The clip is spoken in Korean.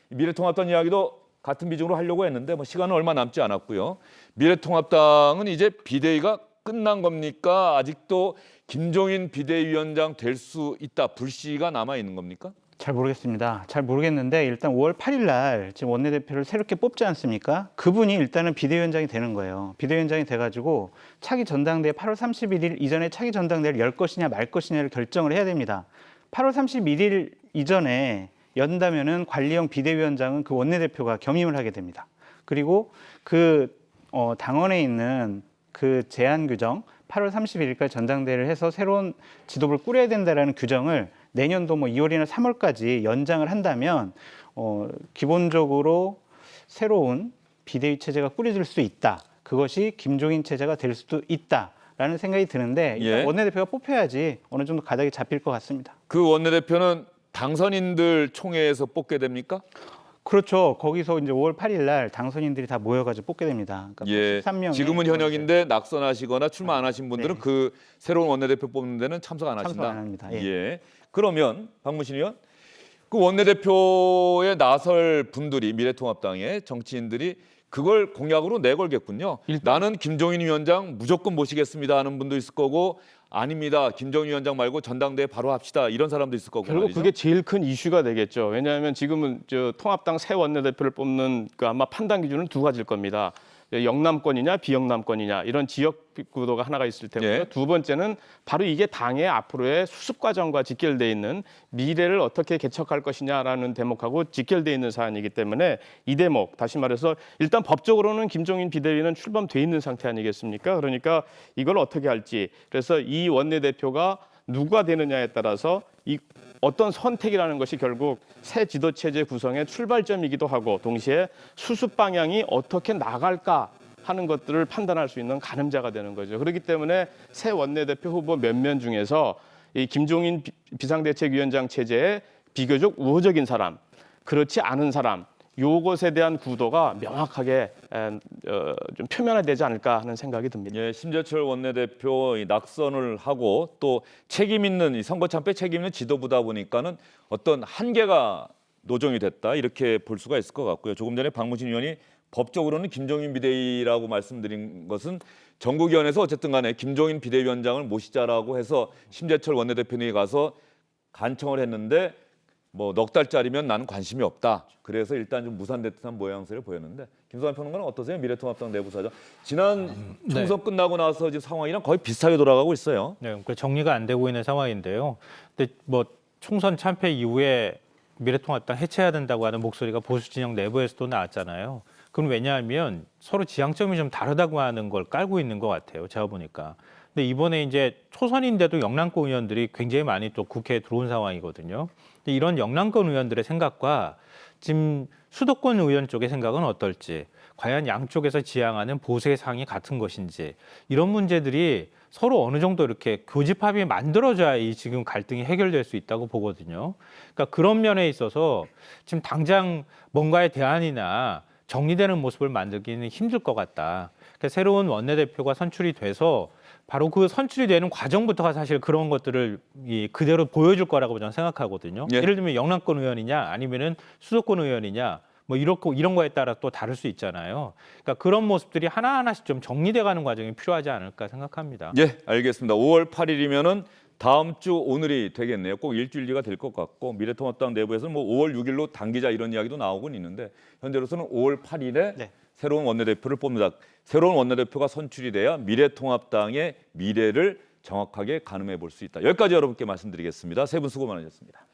미래통합당 이야기도 같은 비중으로 하려고 했는데 뭐 시간은 얼마 남지 않았고요. 미래통합당은 이제 비대위가 끝난 겁니까? 아직도 김종인 비대위원장 될 수 있다, 불씨가 남아 있는 겁니까? 잘 모르겠습니다. 잘 모르겠는데 일단 5월 8일 날 지금 원내대표를 새롭게 뽑지 않습니까? 그분이 일단은 비대위원장이 되는 거예요. 비대위원장이 돼가지고 차기 전당대회 8월 31일 이전에 차기 전당대회를 열 것이냐 말 것이냐를 결정을 해야 됩니다. 8월 31일 이전에 연다면은 관리형 비대위원장은 그 원내대표가 겸임을 하게 됩니다. 그리고 그 당원에 있는 그 제한 규정 8월 31일까지 전당대회를 해서 새로운 지도부를 꾸려야 된다라는 규정을 내년도 뭐 2월이나 3월까지 연장을 한다면 기본적으로 새로운 비대위 체제가 꾸려질 수 있다. 그것이 김종인 체제가 될 수도 있다라는 생각이 드는데 일단 원내대표가 뽑혀야지 어느 정도 가닥이 잡힐 것 같습니다. 그 원내대표는 당선인들 총회에서 뽑게 됩니까? 그렇죠. 거기서 이제 5월 8일 날 당선인들이 다 모여가지고 뽑게 됩니다. 그러니까 예. 13명이 지금은 현역인데 낙선하시거나 출마 안 하신 분들은 네. 그 새로운 원내대표 뽑는 데는 참석 안 하신다. 참석 안 합니다. 예. 예. 그러면 박문신 의원, 그 원내대표에 나설 분들이 미래통합당의 정치인들이 그걸 공약으로 내걸겠군요. 나는 김종인 위원장 무조건 모시겠습니다 하는 분도 있을 거고, 아닙니다, 김종인 위원장 말고 전당대회 바로 합시다, 이런 사람도 있을 거고. 결국 말이죠. 그게 제일 큰 이슈가 되겠죠. 왜냐하면 지금은 통합당 새 원내대표를 뽑는 그 아마 판단 기준은 두 가지일 겁니다. 영남권이냐 비영남권이냐 이런 지역 구도가 하나가 있을 테고요. 예. 두 번째는 바로 이게 당의 앞으로의 수습 과정과 직결돼 있는 미래를 어떻게 개척할 것이냐라는 대목하고 직결돼 있는 사안이기 때문에 이 대목, 다시 말해서 일단 법적으로는 김종인 비대위는 출범돼 있는 상태 아니겠습니까? 그러니까 이걸 어떻게 할지, 그래서 이 원내대표가 누가 되느냐에 따라서 이 어떤 선택이라는 것이 결국 새 지도체제 구성의 출발점이기도 하고, 동시에 수습 방향이 어떻게 나갈까 하는 것들을 판단할 수 있는 가늠자가 되는 거죠. 그렇기 때문에 새 원내대표 후보 몇몇 중에서 이 김종인 비상대책위원장 체제에 비교적 우호적인 사람, 그렇지 않은 사람, 요것에 대한 구도가 명확하게 좀 표면화되지 않을까 하는 생각이 듭니다. 예, 심재철 원내대표 낙선을 하고 또 책임 있는 이 선거 참패 책임 있는 지도부다 보니까는 어떤 한계가 노정이 됐다, 이렇게 볼 수가 있을 것 같고요. 조금 전에 박무진 의원이 법적으로는 김종인 비대위라고 말씀드린 것은 전국위원회에서 어쨌든 간에 김종인 비대위원장을 모시자라고 해서 심재철 원내대표님이 가서 간청을 했는데 뭐 넉 달짜리면 나는 관심이 없다. 그래서 일단 좀 무산된 듯한 모양새를 보였는데, 김성환 평론가는 어떠세요? 미래통합당 내부 사정. 지난 총선 끝나고 나서 지금 상황이랑 거의 비슷하게 돌아가고 있어요. 네, 그러니까 정리가 안 되고 있는 상황인데요. 근데 뭐 총선 참패 이후에 미래통합당 해체해야 된다고 하는 목소리가 보수 진영 내부에서도 나왔잖아요. 그럼 왜냐하면 서로 지향점이 좀 다르다고 하는 걸 깔고 있는 것 같아요. 제가 보니까. 근데 이번에 이제 초선인데도 영남권 의원들이 굉장히 많이 또 국회에 들어온 상황이거든요. 근데 이런 영남권 의원들의 생각과 지금 수도권 의원 쪽의 생각은 어떨지, 과연 양쪽에서 지향하는 보수의 상이 같은 것인지, 이런 문제들이 서로 어느 정도 이렇게 교집합이 만들어져야 이 지금 갈등이 해결될 수 있다고 보거든요. 그러니까 그런 면에 있어서 지금 당장 뭔가의 대안이나 정리되는 모습을 만들기는 힘들 것 같다. 그러니까 새로운 원내대표가 선출이 돼서 바로 그 선출이 되는 과정부터가 사실 그런 것들을 그대로 보여줄 거라고 저는 생각하거든요. 예. 예를 들면 영남권 의원이냐 아니면은 수도권 의원이냐 뭐 이런 거에 따라 또 다를 수 있잖아요. 그러니까 그런 모습들이 하나하나씩 좀 정리돼가는 과정이 필요하지 않을까 생각합니다. 예, 알겠습니다. 5월 8일이면은 다음 주 오늘이 되겠네요. 꼭 일주일 뒤가 될 것 같고, 미래통합당 내부에서는 뭐 5월 6일로 당기자 이런 이야기도 나오곤 있는데, 현재로서는 5월 8일에 네. 새로운 원내대표를 뽑는다. 새로운 원내대표가 선출이 돼야 미래통합당의 미래를 정확하게 가늠해 볼 수 있다. 여기까지 여러분께 말씀드리겠습니다. 세 분 수고 많으셨습니다.